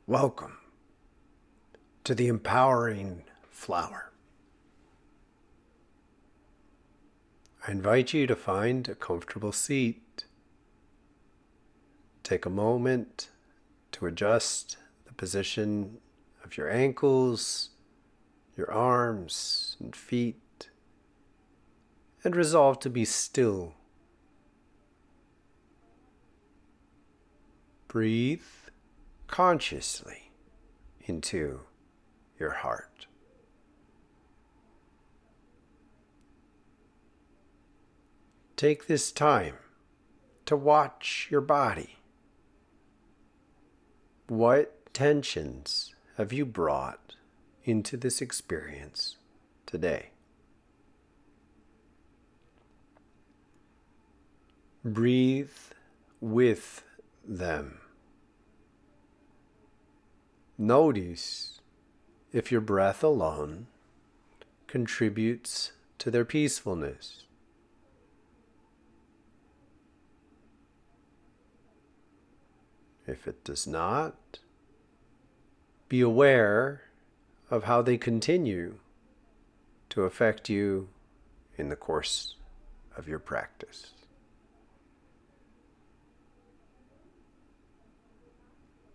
Welcome to the empowering flower. I invite you to find a comfortable seat. Take a moment to adjust the position of your ankles, your arms and feet, and resolve to be still. Breathe consciously into your heart. Take this time to watch your body. What tensions have you brought into this experience today? Breathe with them. Notice if your breath alone contributes to their peacefulness. If it does not, be aware of how they continue to affect you in the course of your practice.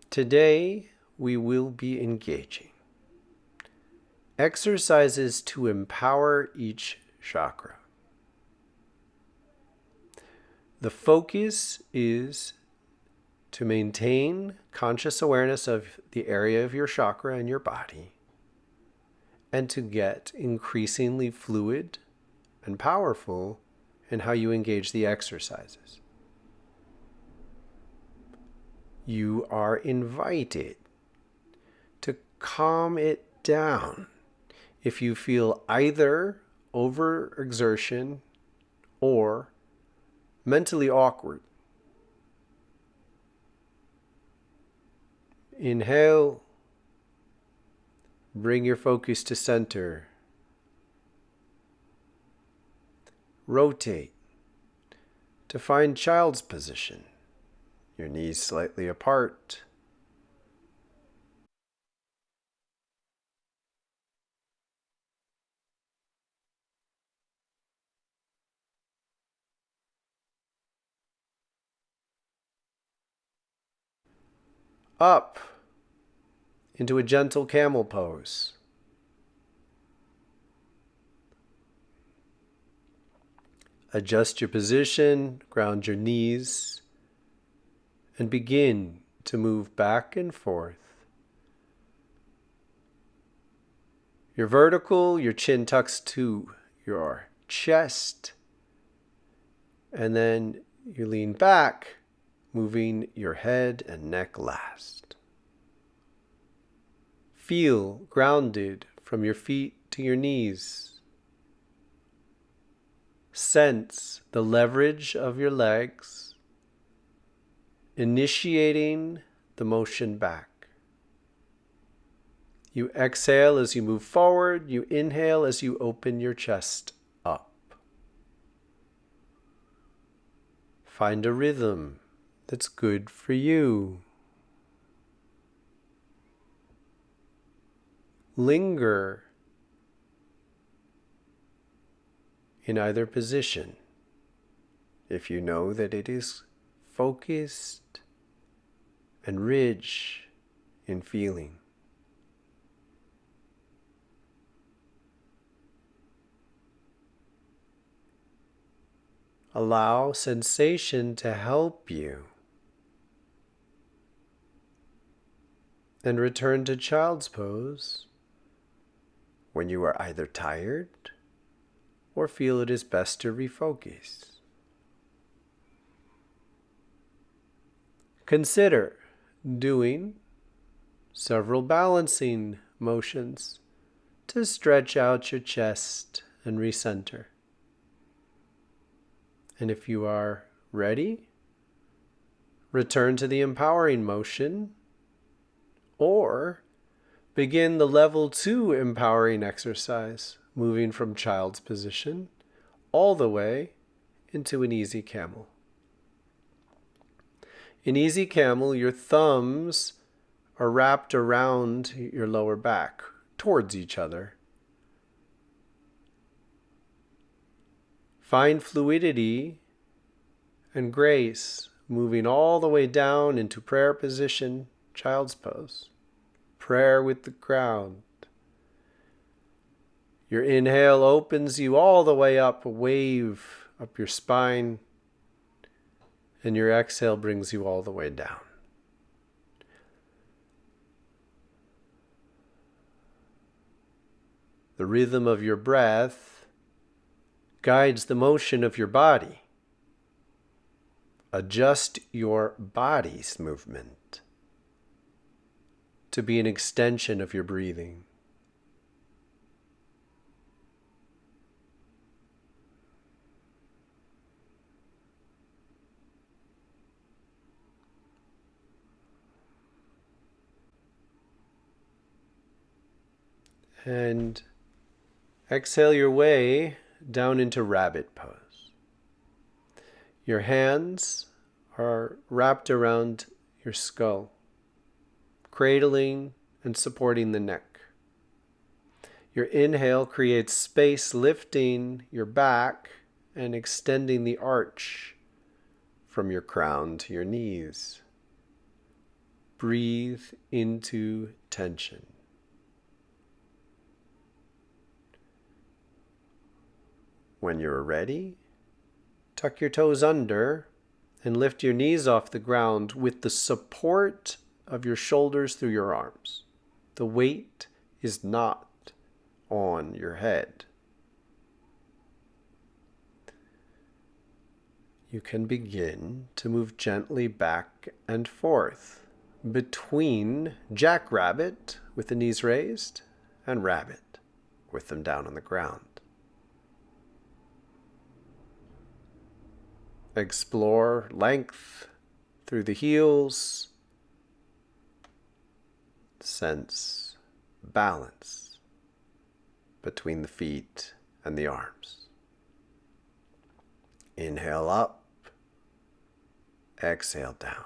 Today, we will be engaging exercises to empower each chakra. The focus is to maintain conscious awareness of the area of your chakra and your body, and to get increasingly fluid and powerful in how you engage the exercises. You are invited to calm it down if you feel either overexertion or mentally awkward. Inhale, bring your focus to center. Rotate to find child's position, your knees slightly apart. Up into a gentle camel pose. Adjust your position, ground your knees, and begin to move back and forth. You're vertical, your chin tucks to your chest, and then you lean back, moving your head and neck last. Feel grounded from your feet to your knees. Sense the leverage of your legs, initiating the motion back. You exhale as you move forward. You inhale as you open your chest up. Find a rhythm that's good for you. Linger in either position if you know that it is focused and rich in feeling. Allow sensation to help you, and return to child's pose when you are either tired or feel it is best to refocus. Consider doing several balancing motions to stretch out your chest and recenter. And if you are ready, return to the empowering motion, or begin the level 2 empowering exercise, moving from child's position all the way into an easy camel. In easy camel, your thumbs are wrapped around your lower back towards each other. Find fluidity and grace moving all the way down into prayer position, child's pose. Prayer with the ground. Your inhale opens you all the way up, a wave up your spine, and your exhale brings you all the way down. The rhythm of your breath guides the motion of your body. Adjust your body's movement to be an extension of your breathing. And exhale your way down into rabbit pose. Your hands are wrapped around your skull, cradling and supporting the neck. Your inhale creates space, lifting your back and extending the arch from your crown to your knees. Breathe into tension. When you're ready, tuck your toes under and lift your knees off the ground with the support of your shoulders through your arms. The weight is not on your head. You can begin to move gently back and forth between jackrabbit with the knees raised and rabbit with them down on the ground. Explore length through the heels. Sense balance between the feet and the arms. Inhale up. Exhale down.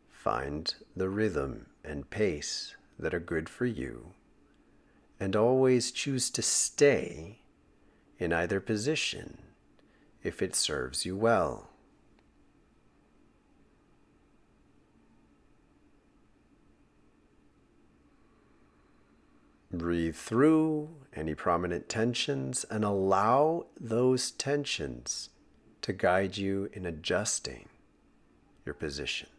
Find the rhythm and pace that are good for you, and always choose to stay in either position if it serves you well. Breathe through any prominent tensions and allow those tensions to guide you in adjusting your position.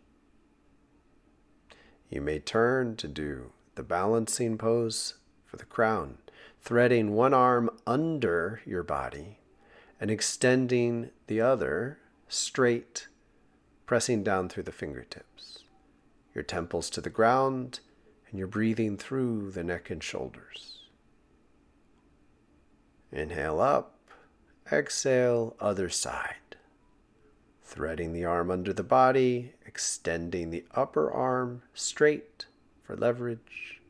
You may turn to do the balancing pose for the crown, threading one arm under your body and extending the other straight, pressing down through the fingertips. Your temples to the ground, and you're breathing through the neck and shoulders. Inhale up, exhale, other side. Threading the arm under the body, extending the upper arm straight for leverage.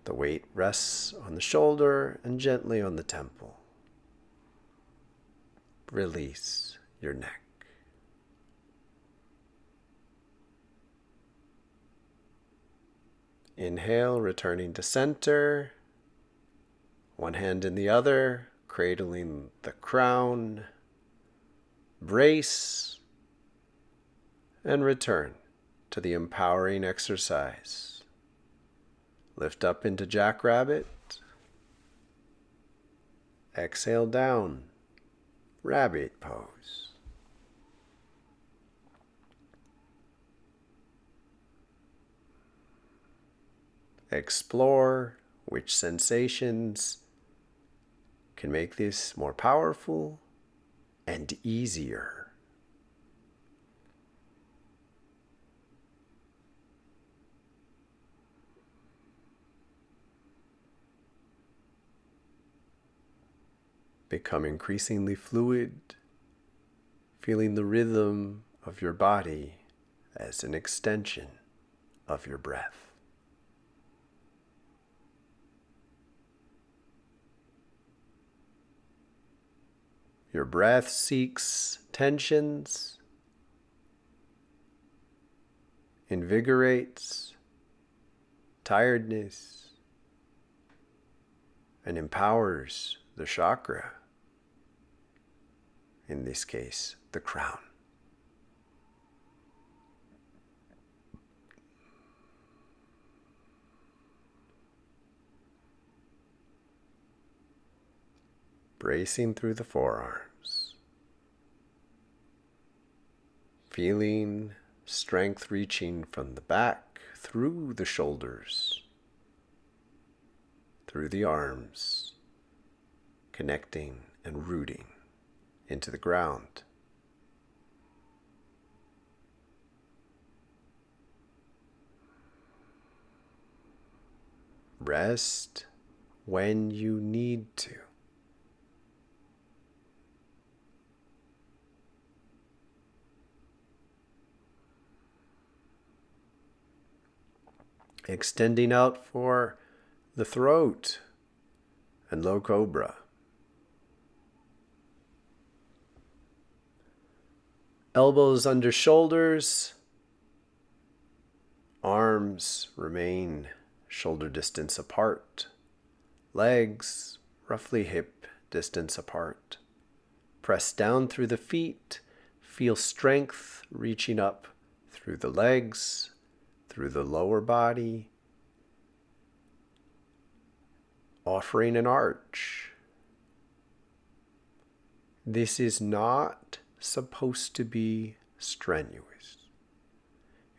The weight rests on the shoulder and gently on the temple. Release your neck. Inhale, returning to center. One hand in the other, cradling the crown. Brace and return to the empowering exercise. Lift up into jackrabbit. Exhale down. Rabbit pose. Explore which sensations can make this more powerful and easier. Become increasingly fluid, feeling the rhythm of your body as an extension of your breath. Your breath seeks tensions invigorates tiredness and empowers the chakra, in this case, the crown. Bracing through the forearms, feeling strength reaching from the back through the shoulders, through the arms, connecting and rooting into the ground. Rest when you need to. Extending out for the throat and low cobra. Elbows under shoulders. Arms remain shoulder distance apart. Legs roughly hip distance apart. Press down through the feet. Feel strength reaching up through the legs, through the lower body, offering an arch. This is not supposed to be strenuous.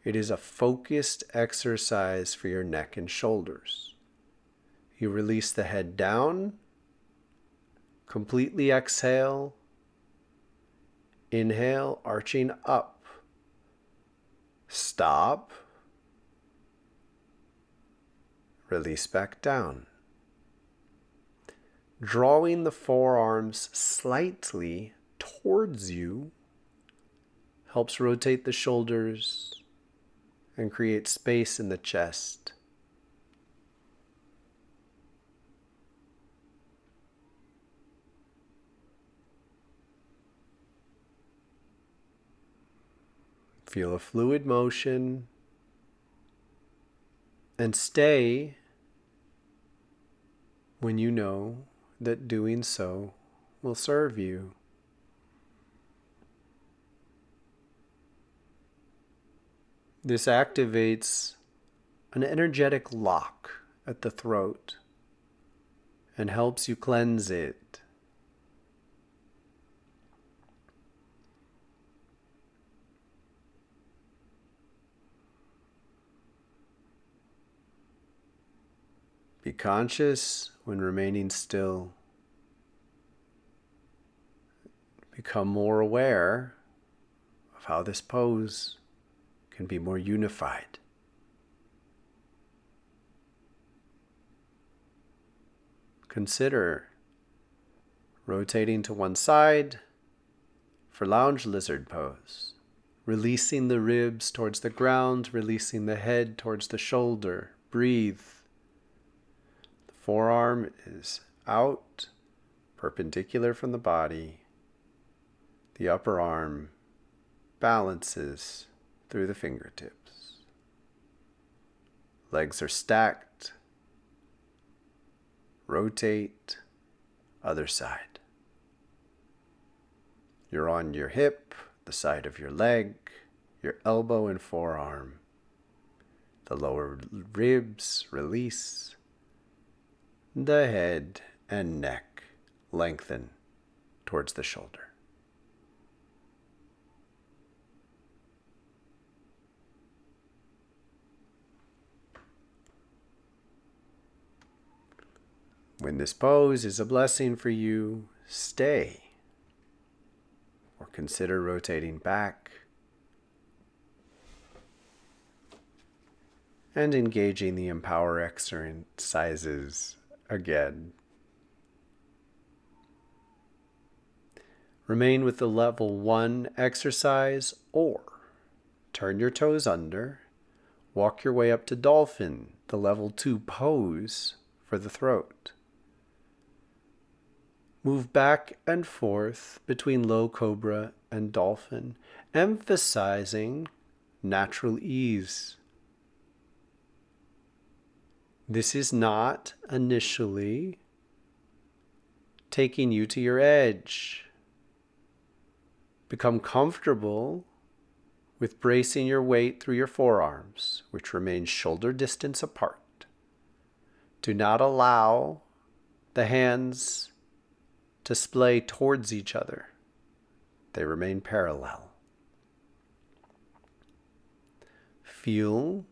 It is a focused exercise for your neck and shoulders. You release the head down, completely exhale, inhale, arching up, stop, release back down. Drawing the forearms slightly towards you helps rotate the shoulders and create space in the chest. Feel a fluid motion and stay when you know that doing so will serve you. This activates an energetic lock at the throat and helps you cleanse it. Be conscious when remaining still. Become more aware of how this pose can be more unified. Consider rotating to one side for lounge lizard pose, releasing the ribs towards the ground, releasing the head towards the shoulder. Breathe. Forearm is out, perpendicular from the body. The upper arm balances through the fingertips. Legs are stacked. Rotate, other side. You're on your hip, the side of your leg, your elbow and forearm. The lower ribs release. The head and neck lengthen towards the shoulder. When this pose is a blessing for you, stay or consider rotating back and engaging the Empower exercises again. Remain with the level 1 exercise or turn your toes under, walk your way up to dolphin, the level 2 pose for the throat. Move back and forth between low cobra and dolphin, emphasizing natural ease. This is not initially taking you to your edge. Become comfortable with bracing your weight through your forearms, which remain shoulder distance apart. Do not allow the hands to splay towards each other. They remain parallel. Feel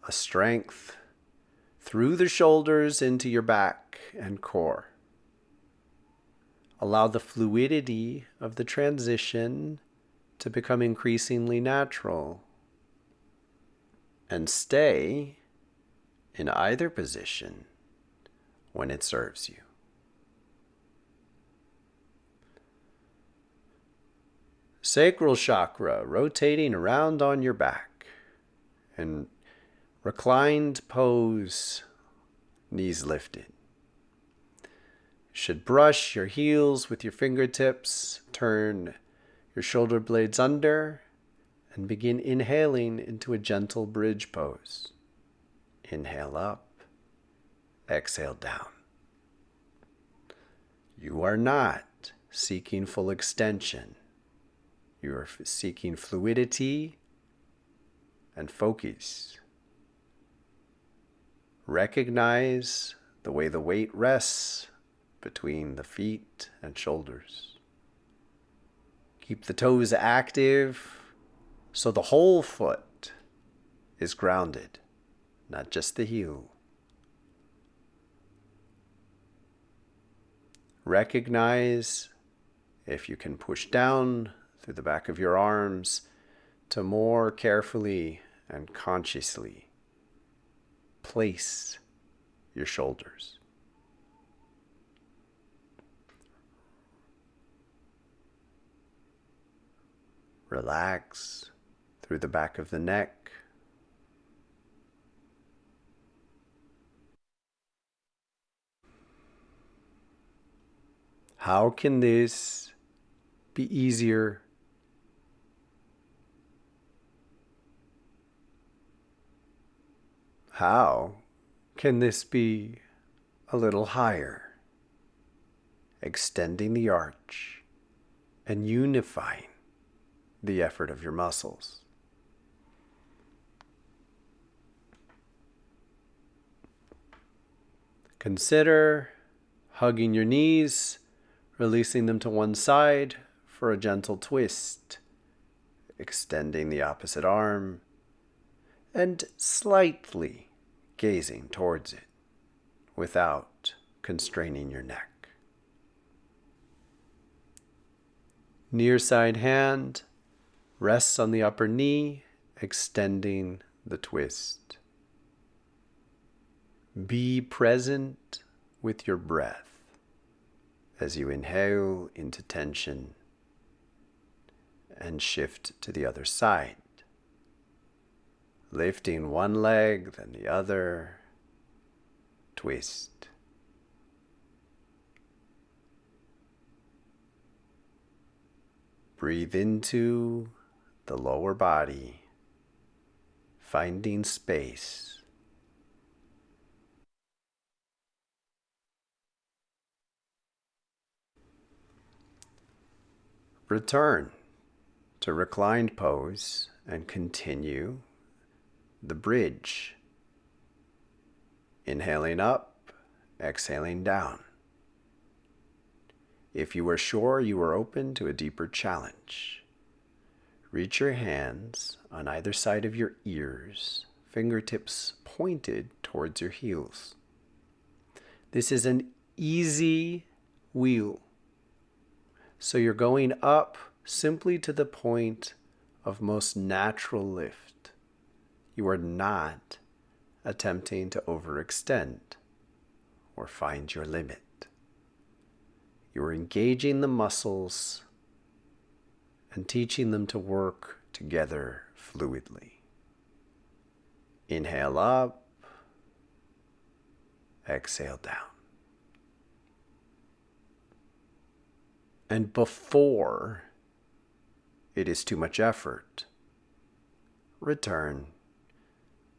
a strength through the shoulders into your back and core. Allow the fluidity of the transition to become increasingly natural. And stay in either position when it serves you. Sacral chakra rotating around on your back, and reclined pose, knees lifted. You should brush your heels with your fingertips, turn your shoulder blades under, and begin inhaling into a gentle bridge pose. Inhale up, exhale down. You are not seeking full extension. You are seeking fluidity and focus. Recognize the way the weight rests between the feet and shoulders. Keep the toes active so the whole foot is grounded, not just the heel. Recognize if you can push down through the back of your arms to more carefully and consciously place your shoulders. Relax through the back of the neck. How can this be easier? How can this be a little higher? Extending the arch and unifying the effort of your muscles. Consider hugging your knees, releasing them to one side for a gentle twist, extending the opposite arm, and slightly gazing towards it without constraining your neck. Near side hand rests on the upper knee, extending the twist. Be present with your breath as you inhale into tension and shift to the other side. Lifting one leg, then the other. Twist. Breathe into the lower body, finding space. Return to reclined pose and continue the bridge. Inhaling up, exhaling down. If you are sure you are open to a deeper challenge, reach your hands on either side of your ears, fingertips pointed towards your heels. This is an easy wheel. So you're going up simply to the point of most natural lift. You are not attempting to overextend or find your limit. You are engaging the muscles and teaching them to work together fluidly. Inhale up, exhale down. And before it is too much effort, return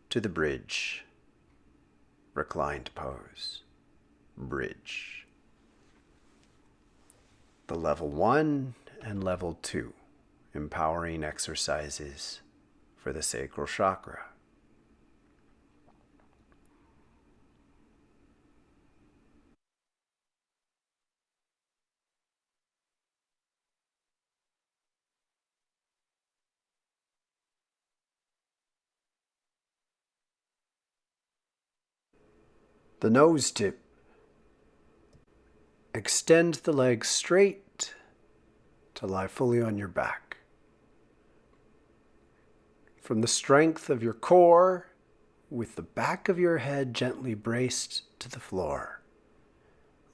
to the bridge, reclined pose, bridge. The level 1 and level 2 empowering exercises for the sacral chakra. The nose tip. Extend the legs straight to lie fully on your back. From the strength of your core, with the back of your head gently braced to the floor,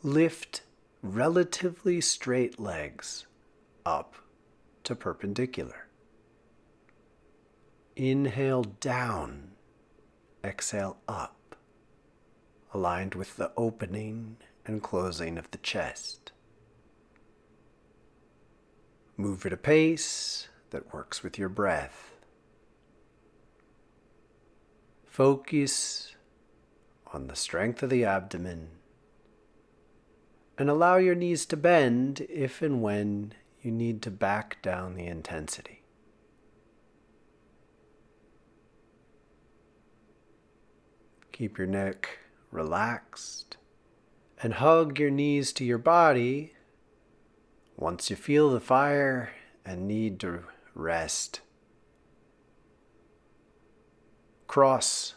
lift relatively straight legs up to perpendicular. Inhale down, exhale up, aligned with the opening and closing of the chest. Move at a pace that works with your breath. Focus on the strength of the abdomen and allow your knees to bend if and when you need to back down the intensity. Keep your neck relaxed and hug your knees to your body once you feel the fire and need to rest. Cross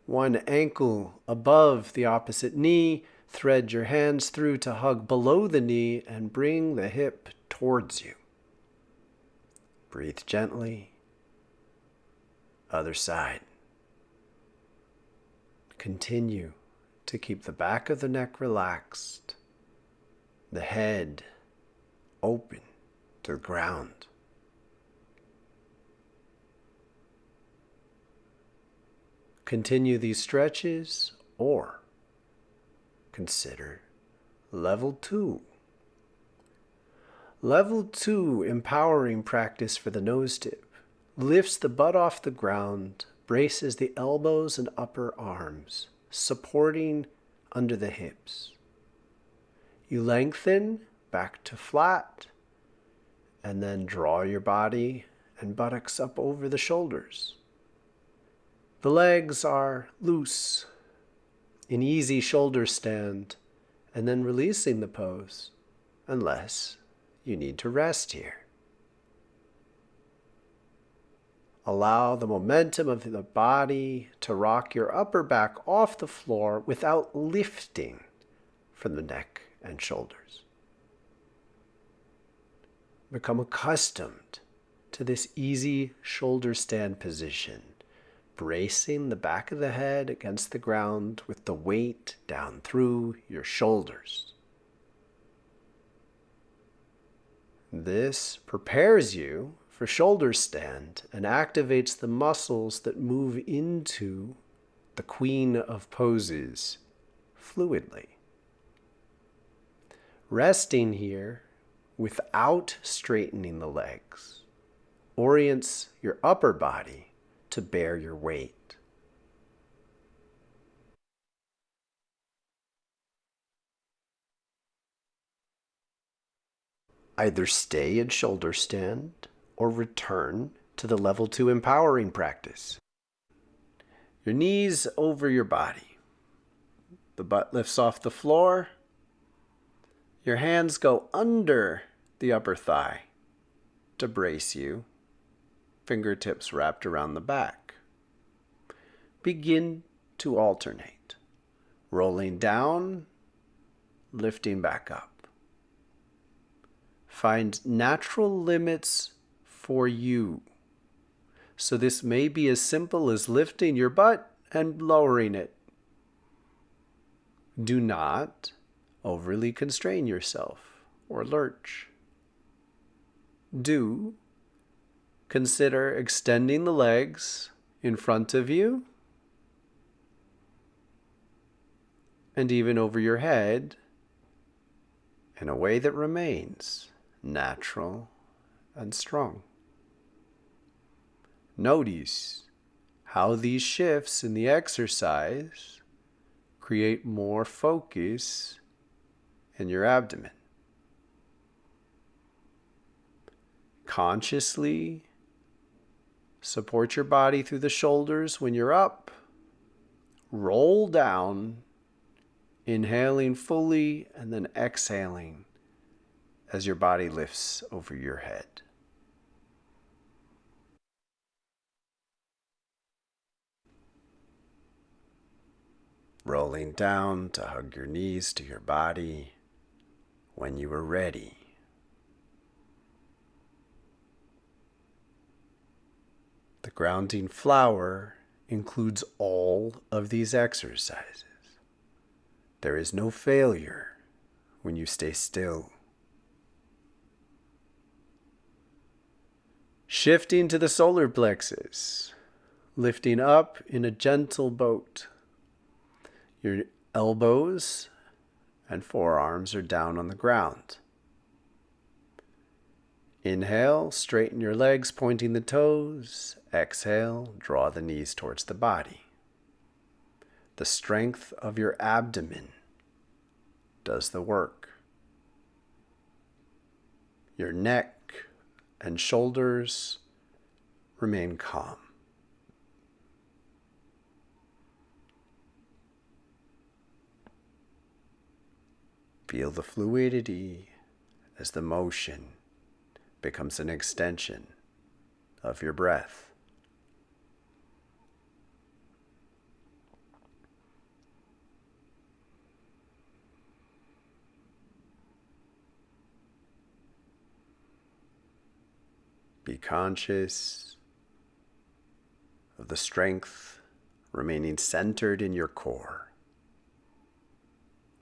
one ankle above the opposite knee, thread your hands through to hug below the knee and bring the hip towards you. Breathe gently. Other side. Continue to keep the back of the neck relaxed, the head open to the ground. Continue these stretches or consider level 2. Level 2 empowering practice for the nose tip lifts the butt off the ground, braces the elbows and upper arms, supporting under the hips. You lengthen back to flat and then draw your body and buttocks up over the shoulders. The legs are loose in easy shoulder stand and then releasing the pose unless you need to rest here. Allow the momentum of the body to rock your upper back off the floor without lifting from the neck and shoulders. Become accustomed to this easy shoulder stand position, bracing the back of the head against the ground with the weight down through your shoulders. This prepares you for shoulder stand and activates the muscles that move into the queen of poses fluidly. Resting here without straightening the legs orients your upper body to bear your weight. Either stay in shoulder stand or return to the level 2 empowering practice. Your knees over your body. The butt lifts off the floor. Your hands go under the upper thigh to brace you. Fingertips wrapped around the back. Begin to alternate, rolling down, lifting back up. Find natural limits for you. So this may be as simple as lifting your butt and lowering it. Do not overly constrain yourself or lurch. Do consider extending the legs in front of you and even over your head in a way that remains natural and strong. Notice how these shifts in the exercise create more focus in your abdomen. Consciously support your body through the shoulders when you're up. Roll down, inhaling fully and then exhaling as your body lifts over your head. Rolling down to hug your knees to your body when you are ready. The grounding flower includes all of these exercises. There is no failure when you stay still. Shifting to the solar plexus, lifting up in a gentle boat. Your elbows and forearms are down on the ground. Inhale, straighten your legs, pointing the toes. Exhale, draw the knees towards the body. The strength of your abdomen does the work. Your neck and shoulders remain calm. Feel the fluidity as the motion becomes an extension of your breath. Be conscious of the strength remaining centered in your core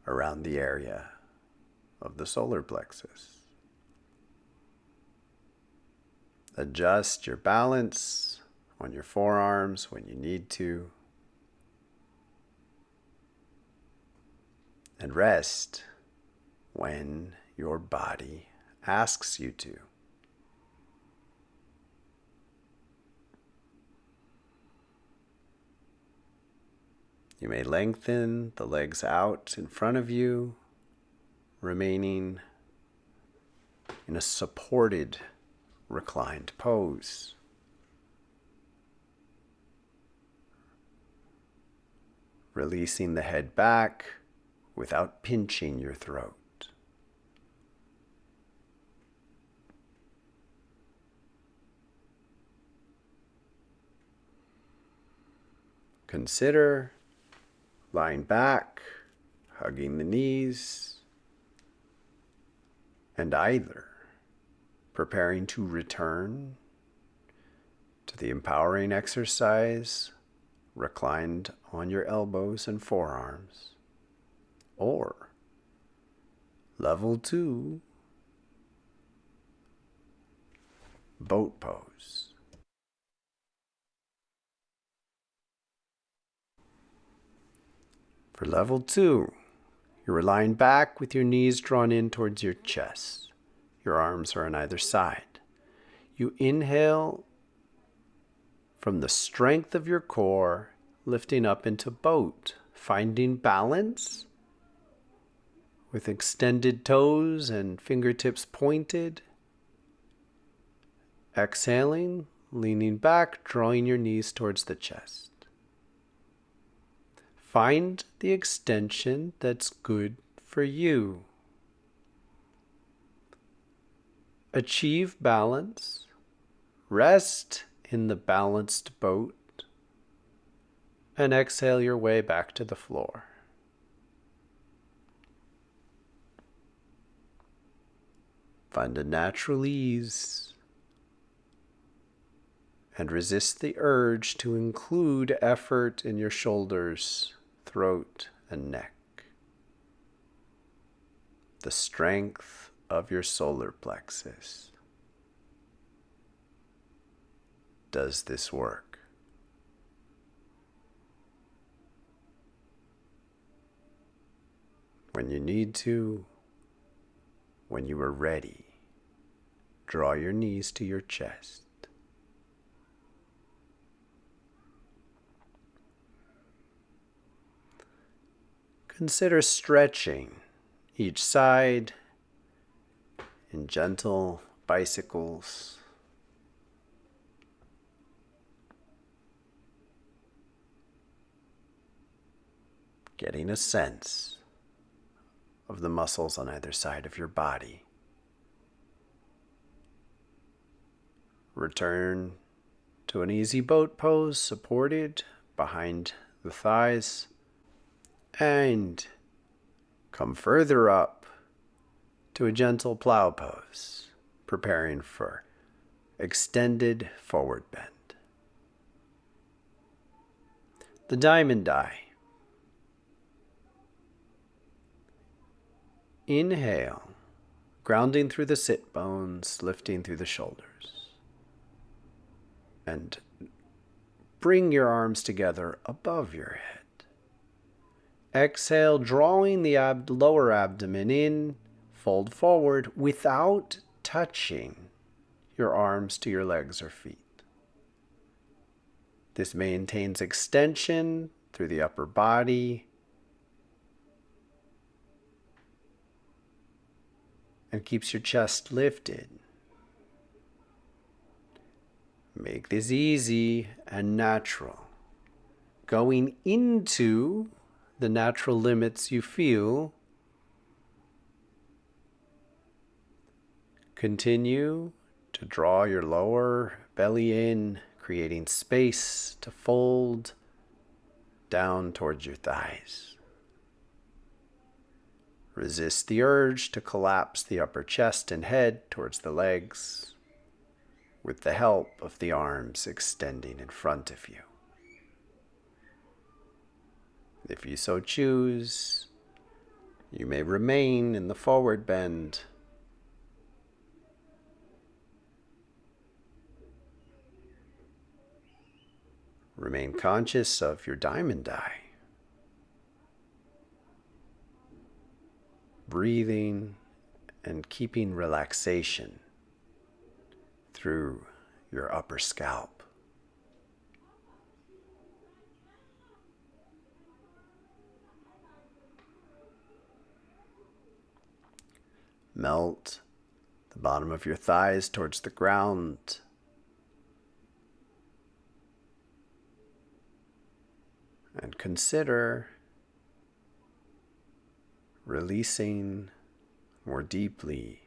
around the area of the solar plexus. Adjust your balance on your forearms when you need to, and rest when your body asks you to. You may lengthen the legs out in front of you, remaining in a supported, reclined pose. Releasing the head back without pinching your throat. Consider lying back, hugging the knees, and either preparing to return to the empowering exercise reclined on your elbows and forearms, or level 2, boat pose. For level 2, you're lying back with your knees drawn in towards your chest. Your arms are on either side. You inhale from the strength of your core, lifting up into boat, finding balance with extended toes and fingertips pointed. Exhaling, leaning back, drawing your knees towards the chest. Find the extension that's good for you. Achieve balance. Rest in the balanced boat. And exhale your way back to the floor. Find a natural ease and resist the urge to include effort in your shoulders, throat, and neck. The strength of your solar plexus does this work. When you need to, when you are ready, draw your knees to your chest. consider stretching each side in gentle bicycles. Getting a sense of the muscles on either side of your body. Return to an easy boat pose, supported behind the thighs, and come further up to a gentle plow pose, preparing for extended forward bend. The diamond eye. Inhale, grounding through the sit bones, lifting through the shoulders. And bring your arms together above your head. Exhale, drawing the lower abdomen in, fold forward without touching your arms to your legs or feet. This maintains extension through the upper body and keeps your chest lifted. Make this easy and natural. Going into the natural limits you feel, continue to draw your lower belly in, creating space to fold down towards your thighs. Resist the urge to collapse the upper chest and head towards the legs, with the help of the arms extending in front of you. If you so choose, you may remain in the forward bend. Remain conscious of your diamond eye. Breathing and keeping relaxation through your upper scalp. Melt the bottom of your thighs towards the ground. And consider releasing more deeply.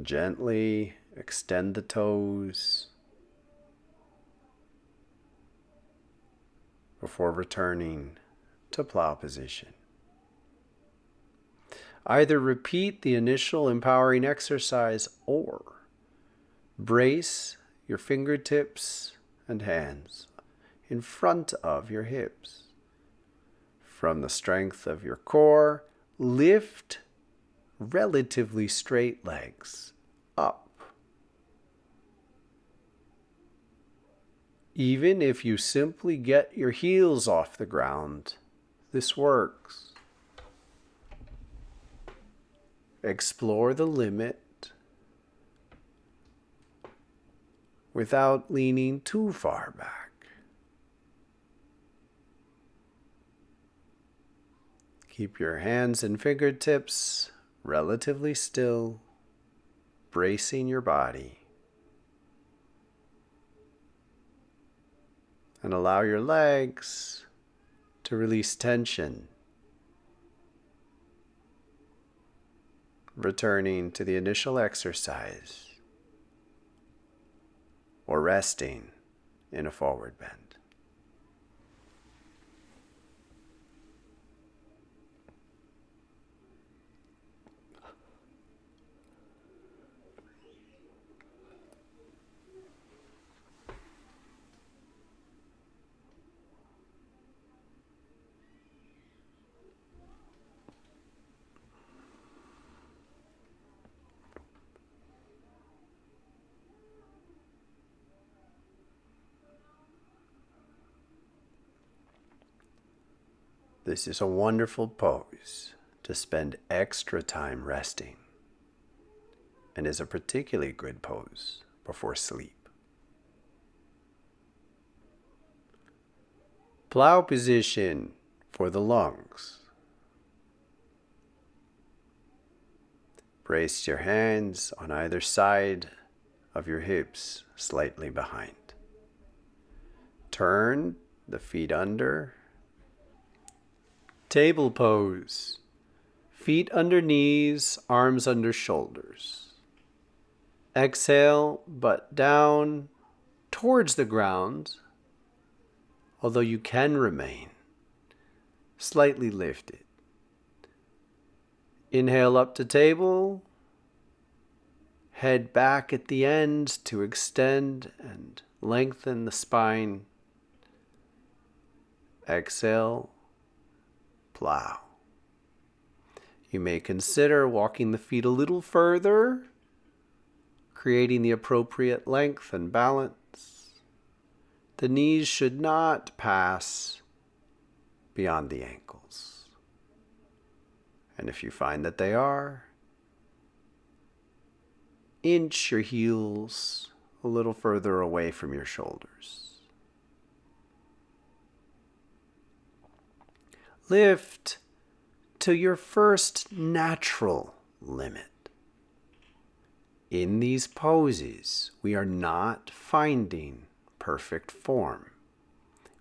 Gently extend the toes before returning to plow position. Either repeat the initial empowering exercise or brace your fingertips and hands in front of your hips. From the strength of your core, lift relatively straight legs up. Even if you simply get your heels off the ground, this works. Explore the limit without leaning too far back. Keep your hands and fingertips relatively still, bracing your body. And allow your legs to release tension, returning to the initial exercise or resting in a forward bend. This is a wonderful pose to spend extra time resting, and is a particularly good pose before sleep. Plow position for the lungs. Brace your hands on either side of your hips, slightly behind. Turn the feet under. Table pose. Feet under knees, arms under shoulders. Exhale, butt down towards the ground, although you can remain slightly lifted. Inhale up to table. Head back at the end to extend and lengthen the spine. Exhale, plow. You may consider walking the feet a little further, creating the appropriate length and balance. The knees should not pass beyond the ankles. And if you find that they are, inch your heels a little further away from your shoulders. Lift to your first natural limit. In these poses, we are not finding perfect form.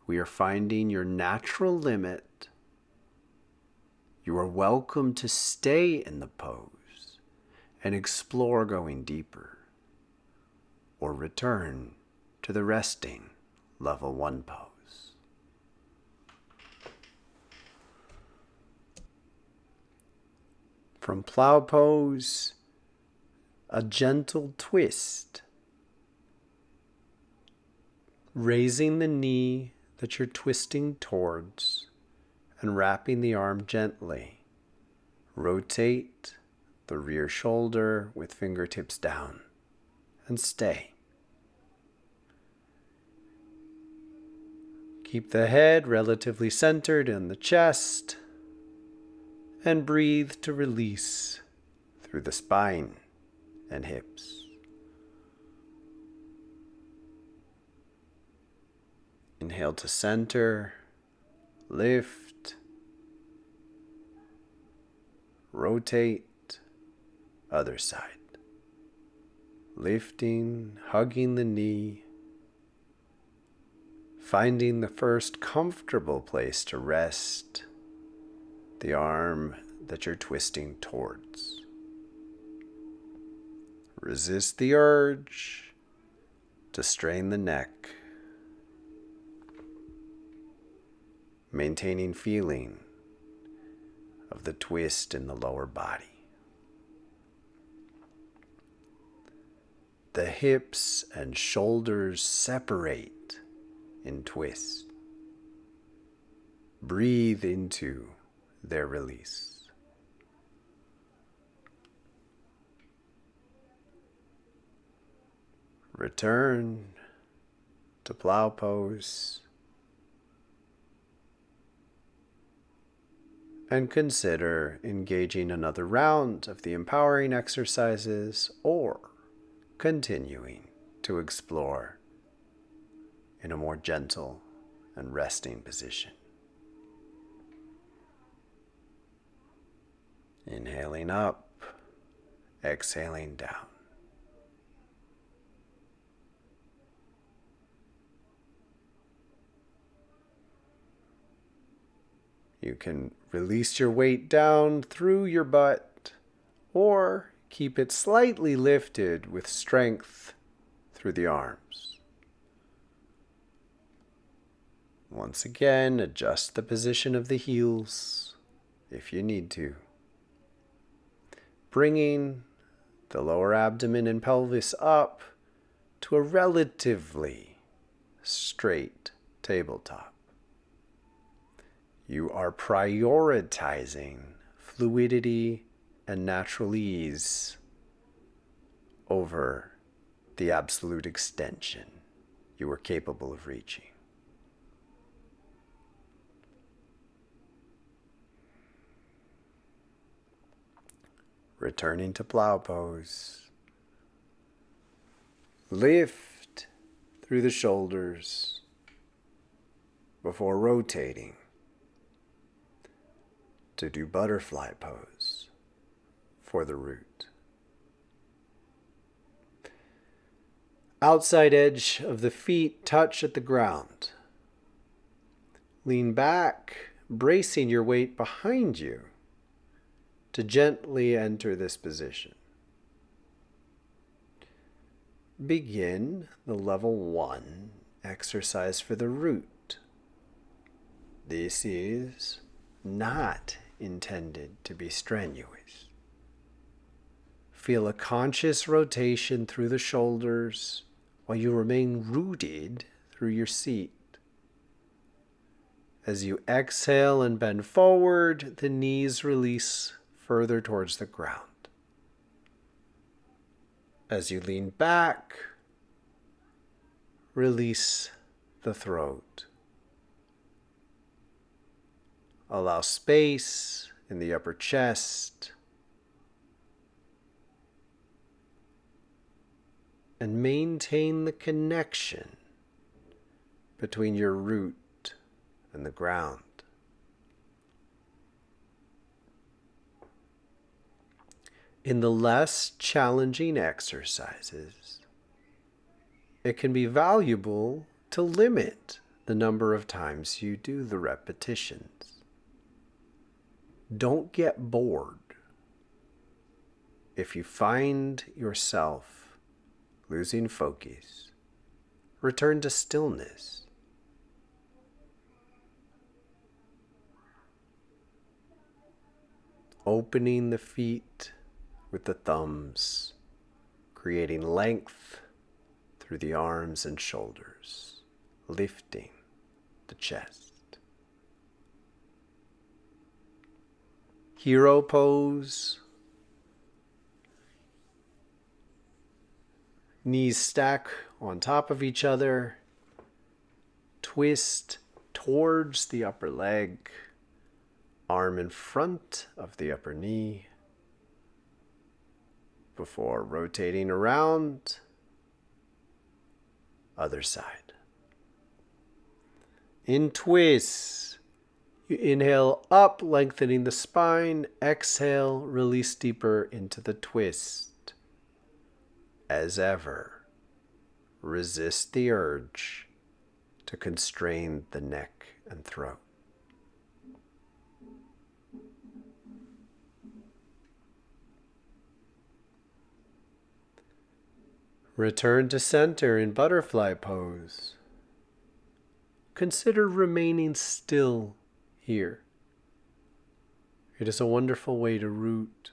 We are finding your natural limit. You are welcome to stay in the pose and explore going deeper, or return to the resting level 1 pose. From plow pose, a gentle twist, raising the knee that you're twisting towards and wrapping the arm gently. Rotate the rear shoulder with fingertips down and stay. Keep the head relatively centered in the chest and breathe to release through the spine and hips. Inhale to center, lift, rotate, other side. Lifting, hugging the knee, finding the first comfortable place to rest the arm that you're twisting towards. Resist the urge to strain the neck, maintaining feeling of the twist in the lower body. The hips and shoulders separate in twist. Breathe into their release. Return to plow pose and consider engaging another round of the empowering exercises or continuing to explore in a more gentle and resting position. Inhaling up, exhaling down. You can release your weight down through your butt or keep it slightly lifted with strength through the arms. Once again, adjust the position of the heels if you need to, bringing the lower abdomen and pelvis up to a relatively straight tabletop. You are prioritizing fluidity and natural ease over the absolute extension you are capable of reaching. returning to plow pose. Lift through the shoulders before rotating to do butterfly pose for the root. Outside edge of the feet touch at the ground. Lean back, bracing your weight behind you to gently enter this position. Begin the level 1 exercise for the root. This is not intended to be strenuous. Feel a conscious rotation through the shoulders while you remain rooted through your seat. As you exhale and bend forward, the knees release further towards the ground. As you lean back, release the throat. Allow space in the upper chest. And maintain the connection between your root and the ground. In the less challenging exercises, it can be valuable to limit the number of times you do the repetitions. Don't get bored. If you find yourself losing focus, return to stillness. Opening the feet with the thumbs, creating length through the arms and shoulders, lifting the chest. Hero pose. Knees stack on top of each other. Twist towards the upper leg. Arm in front of the upper knee. Before rotating around. Other side. In twist, you inhale up, lengthening the spine. Exhale, release deeper into the twist. As ever, resist the urge to constrain the neck and throat. Return to center in butterfly pose. Consider remaining still here. It is a wonderful way to root.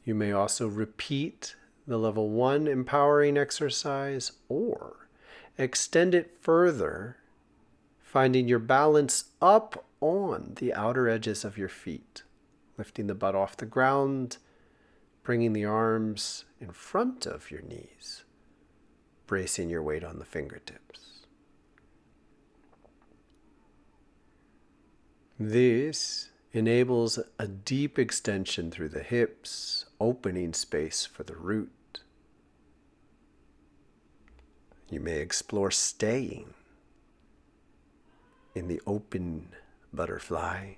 You may also repeat the level 1 empowering exercise or extend it further, finding your balance up on the outer edges of your feet, lifting the butt off the ground, bringing the arms in front of your knees, bracing your weight on the fingertips. This enables a deep extension through the hips, opening space for the root. You may explore staying in the open butterfly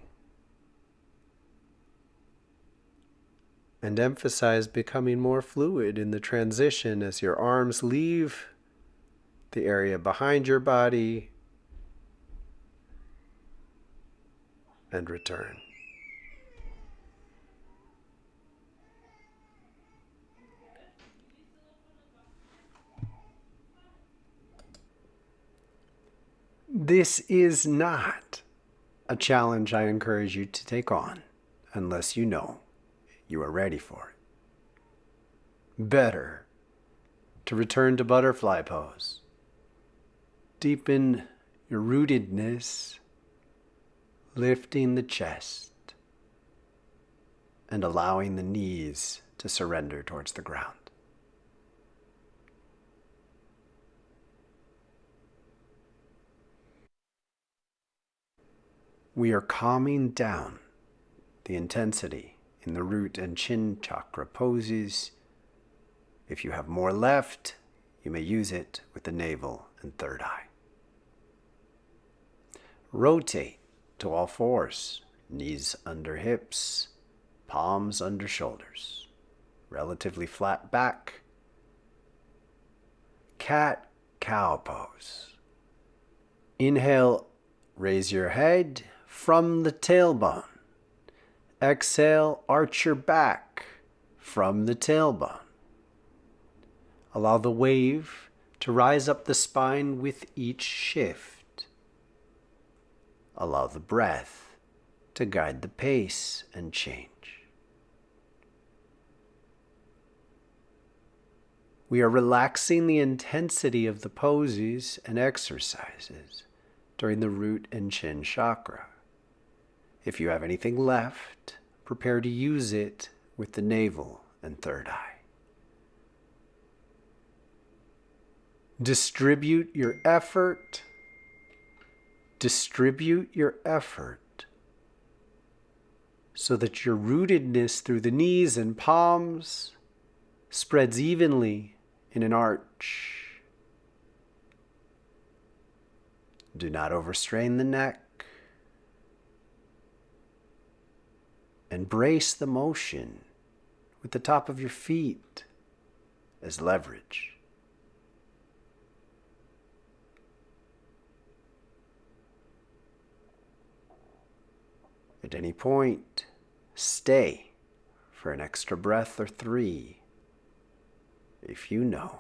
and emphasize becoming more fluid in the transition as your arms leave the area behind your body and return. This is not a challenge I encourage you to take on unless you know you are ready for it. Better to return to butterfly pose. Deepen your rootedness, lifting the chest and allowing the knees to surrender towards the ground. We are calming down the intensity in the root and chin chakra poses. If you have more left, you may use it with the navel and third eye. Rotate to all fours, knees under hips, palms under shoulders, relatively flat back. Cat-cow pose. Inhale, raise your head from the tailbone. Exhale, arch your back from the tailbone. Allow the wave to rise up the spine with each shift. Allow the breath to guide the pace and change. We are relaxing the intensity of the poses and exercises during the root and chin chakra. If you have anything left, prepare to use it with the navel and third eye. Distribute your effort. Distribute your effort so that your rootedness through the knees and palms spreads evenly in an arch. Do not overstrain the neck. Embrace the motion with the top of your feet as leverage. At any point, stay for an extra breath or 3 if you know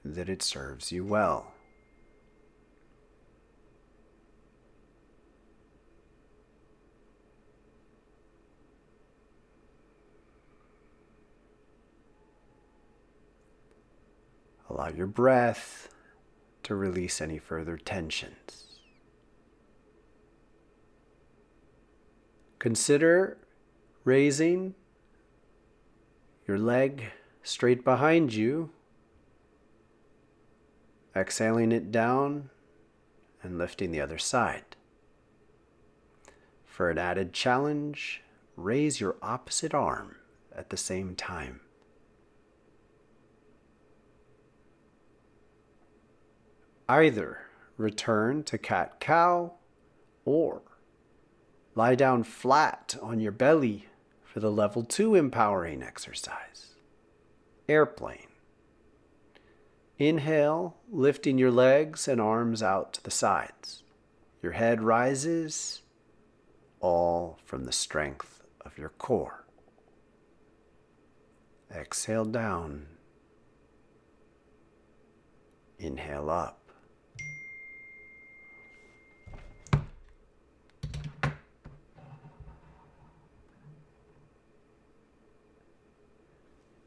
that it serves you well. Allow your breath to release any further tensions. Consider raising your leg straight behind you, exhaling it down and lifting the other side. For an added challenge, raise your opposite arm at the same time. Either return to cat-cow or lie down flat on your belly for the level 2 empowering exercise. Airplane. Inhale, lifting your legs and arms out to the sides. Your head rises, all from the strength of your core. Exhale down. Inhale up.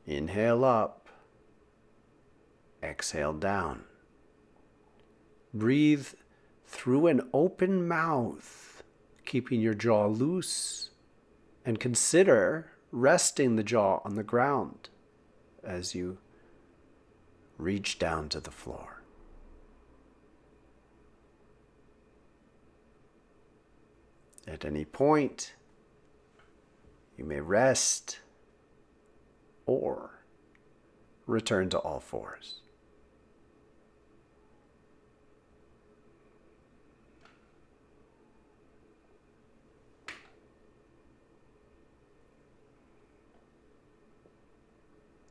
Inhale up, exhale down. Breathe through an open mouth, keeping your jaw loose, and consider resting the jaw on the ground as you reach down to the floor. At any point, you may rest or return to all fours.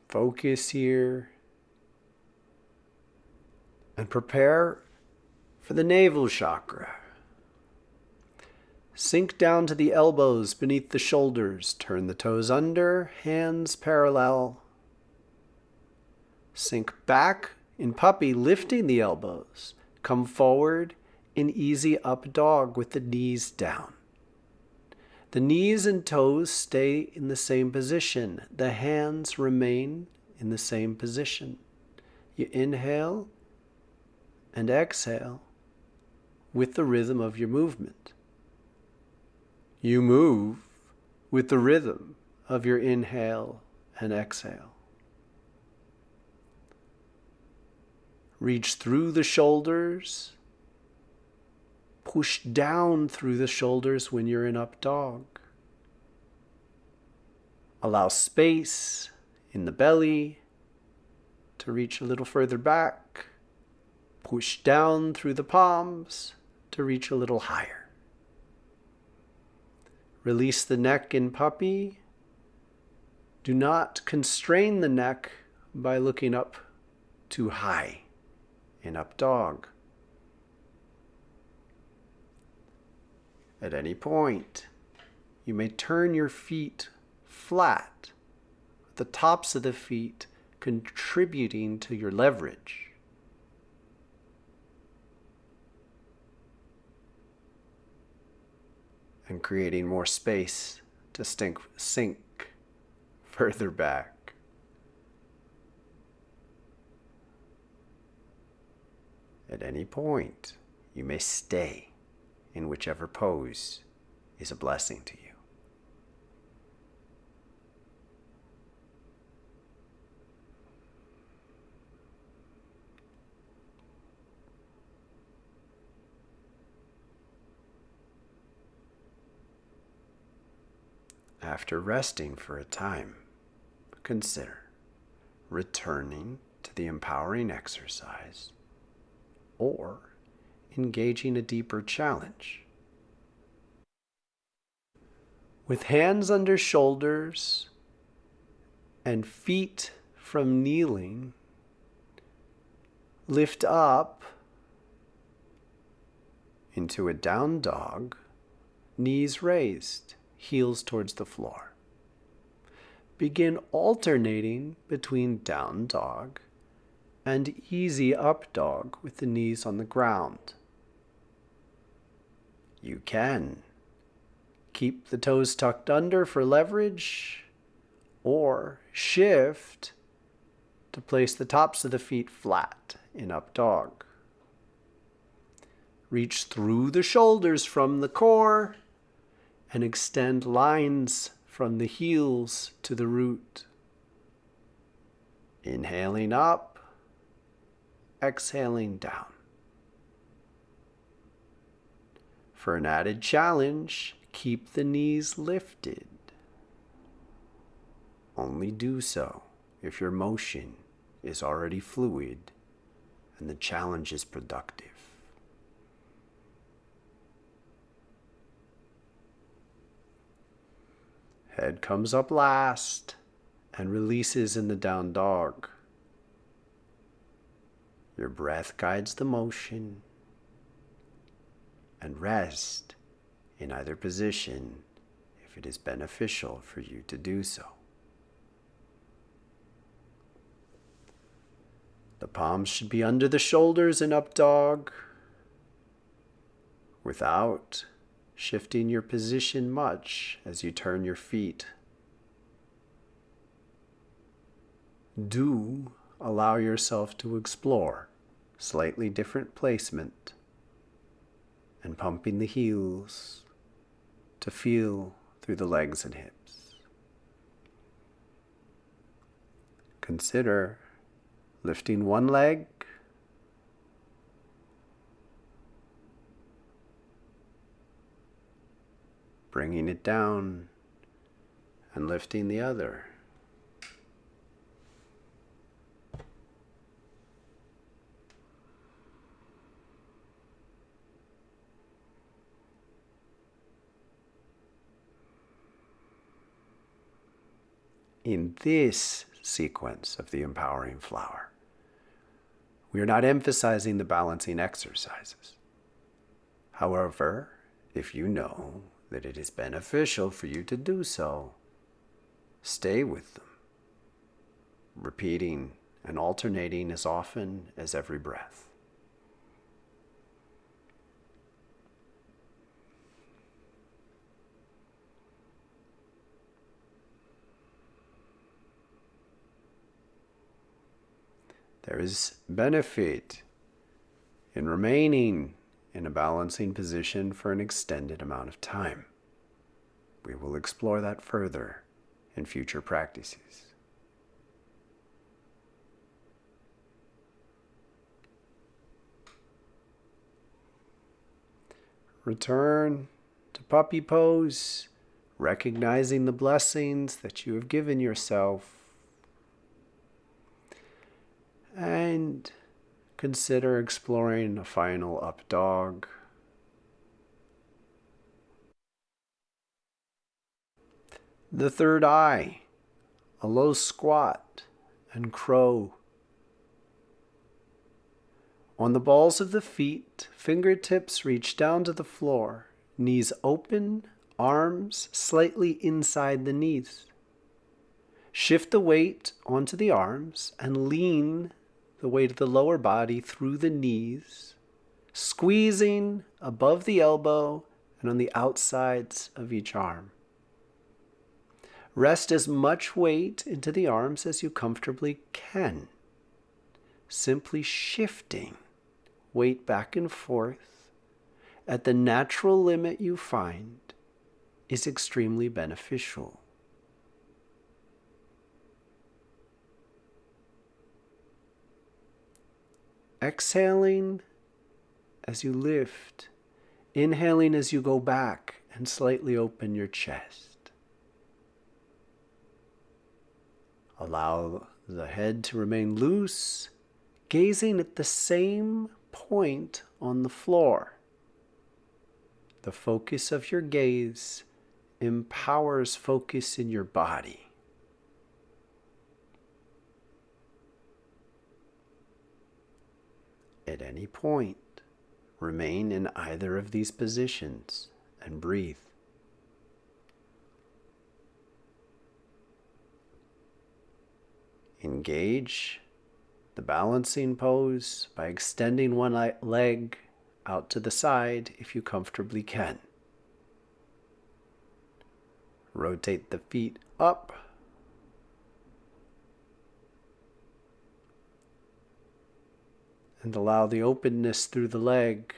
Focus here and prepare for the navel chakra. Sink down to the elbows beneath the shoulders. Turn the toes under, hands parallel. Sink back in puppy, lifting the elbows. Come forward in easy up dog with the knees down. The knees and toes stay in the same position. The hands remain in the same position. You inhale and exhale with the rhythm of your movement. You move with the rhythm of your inhale and exhale. Reach through the shoulders. Push down through the shoulders when you're in up dog. Allow space in the belly to reach a little further back. Push down through the palms to reach a little higher. Release the neck in puppy. Do not constrain the neck by looking up too high in up dog. At any point, you may turn your feet flat, with the tops of the feet contributing to your leverage. And creating more space to sink further back. At any point, you may stay in whichever pose is a blessing to you. After resting for a time, consider returning to the empowering exercise or engaging a deeper challenge. With hands under shoulders and feet from kneeling, lift up into a down dog, knees raised, heels towards the floor. Begin alternating between down dog and easy up dog with the knees on the ground. You can keep the toes tucked under for leverage, or shift to place the tops of the feet flat in up dog. Reach through the shoulders from the core and extend lines from the heels to the root. Inhaling up, exhaling down. For an added challenge, keep the knees lifted. Only do so if your motion is already fluid and the challenge is productive. Head comes up last and releases in the down dog. Your breath guides the motion, and rest in either position if it is beneficial for you to do so. The palms should be under the shoulders in up dog without shifting your position much as you turn your feet. Do allow yourself to explore slightly different placement and pumping the heels to feel through the legs and hips. Consider lifting one leg, bringing it down, and lifting the other. In this sequence of the empowering flower, we are not emphasizing the balancing exercises. However, if you know that it is beneficial for you to do so, stay with them, repeating and alternating as often as every breath. There is benefit in remaining in a balancing position for an extended amount of time. We will explore that further in future practices. Return to puppy pose, recognizing the blessings that you have given yourself, and consider exploring a final up dog. The third eye, a low squat, and crow. On the balls of the feet, fingertips reach down to the floor, knees open, arms slightly inside the knees. Shift the weight onto the arms and lean the weight of the lower body through the knees, squeezing above the elbow and on the outsides of each arm. Rest as much weight into the arms as you comfortably can, simply shifting weight back and forth at the natural limit you find is extremely beneficial. Exhaling as you lift, inhaling as you go back and slightly open your chest. Allow the head to remain loose, gazing at the same point on the floor. The focus of your gaze empowers focus in your body. At any point, remain in either of these positions and breathe. Engage the balancing pose by extending one leg out to the side if you comfortably can. Rotate the feet up. And allow the openness through the leg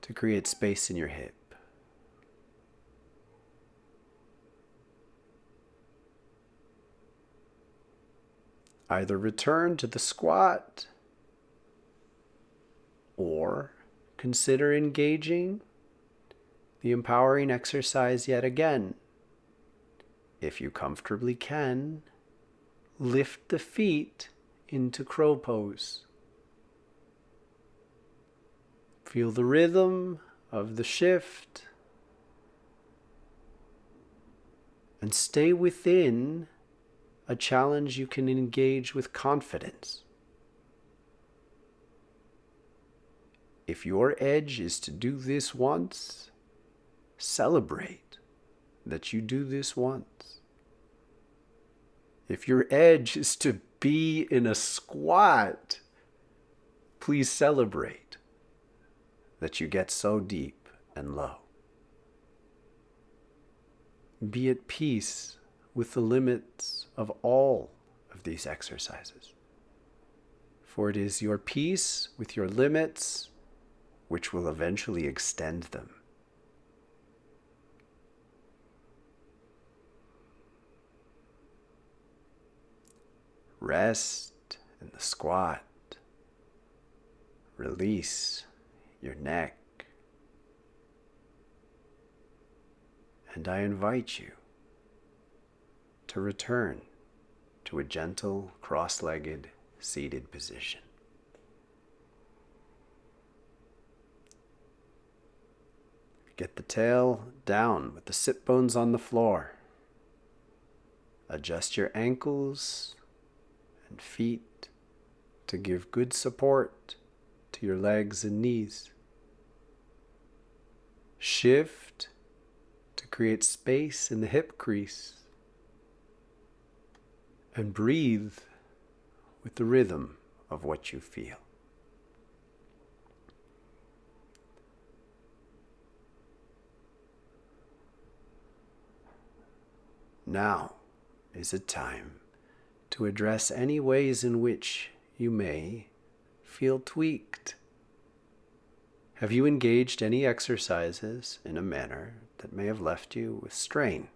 to create space in your hip. Either return to the squat or consider engaging the empowering exercise yet again. If you comfortably can, lift the feet into crow pose. Feel the rhythm of the shift and stay within a challenge you can engage with confidence. If your edge is to do this once, celebrate that you do this once. If your edge is to be in a squat, please celebrate that you get so deep and low. Be at peace with the limits of all of these exercises. For it is your peace with your limits which will eventually extend them. Rest in the squat. Release your neck. And I invite you to return to a gentle, cross-legged, seated position. Get the tail down with the sit bones on the floor. Adjust your ankles and feet to give good support to your legs and knees. Shift to create space in the hip crease. And breathe with the rhythm of what you feel. Now is a time to address any ways in which you may feel tweaked. Have you engaged any exercises in a manner that may have left you with strain?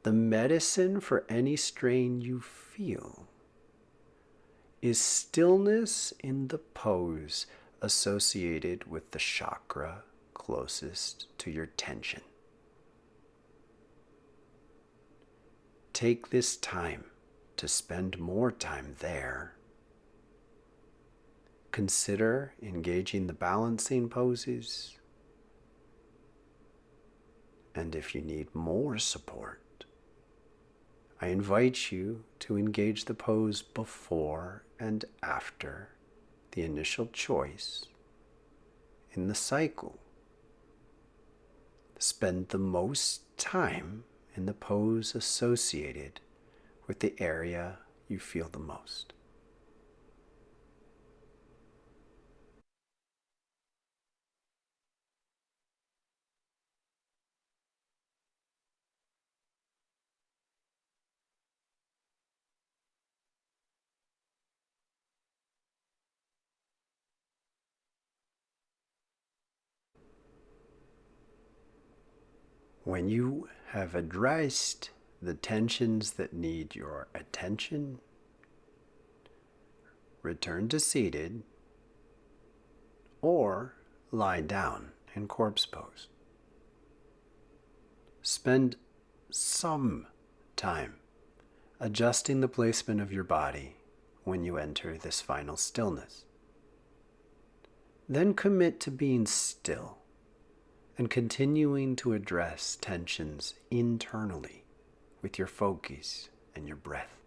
The medicine for any strain you feel is stillness in the pose associated with the chakra closest to your tension. take this time to spend more time there. Consider engaging the balancing poses. And if you need more support, I invite you to engage the pose before and after the initial choice in the cycle. Spend the most time in the pose associated with the area you feel the most. When you have addressed the tensions that need your attention, return to seated or lie down in corpse pose. Spend some time adjusting the placement of your body when you enter this final stillness. Then commit to being still and continuing to address tensions internally with your focus and your breath.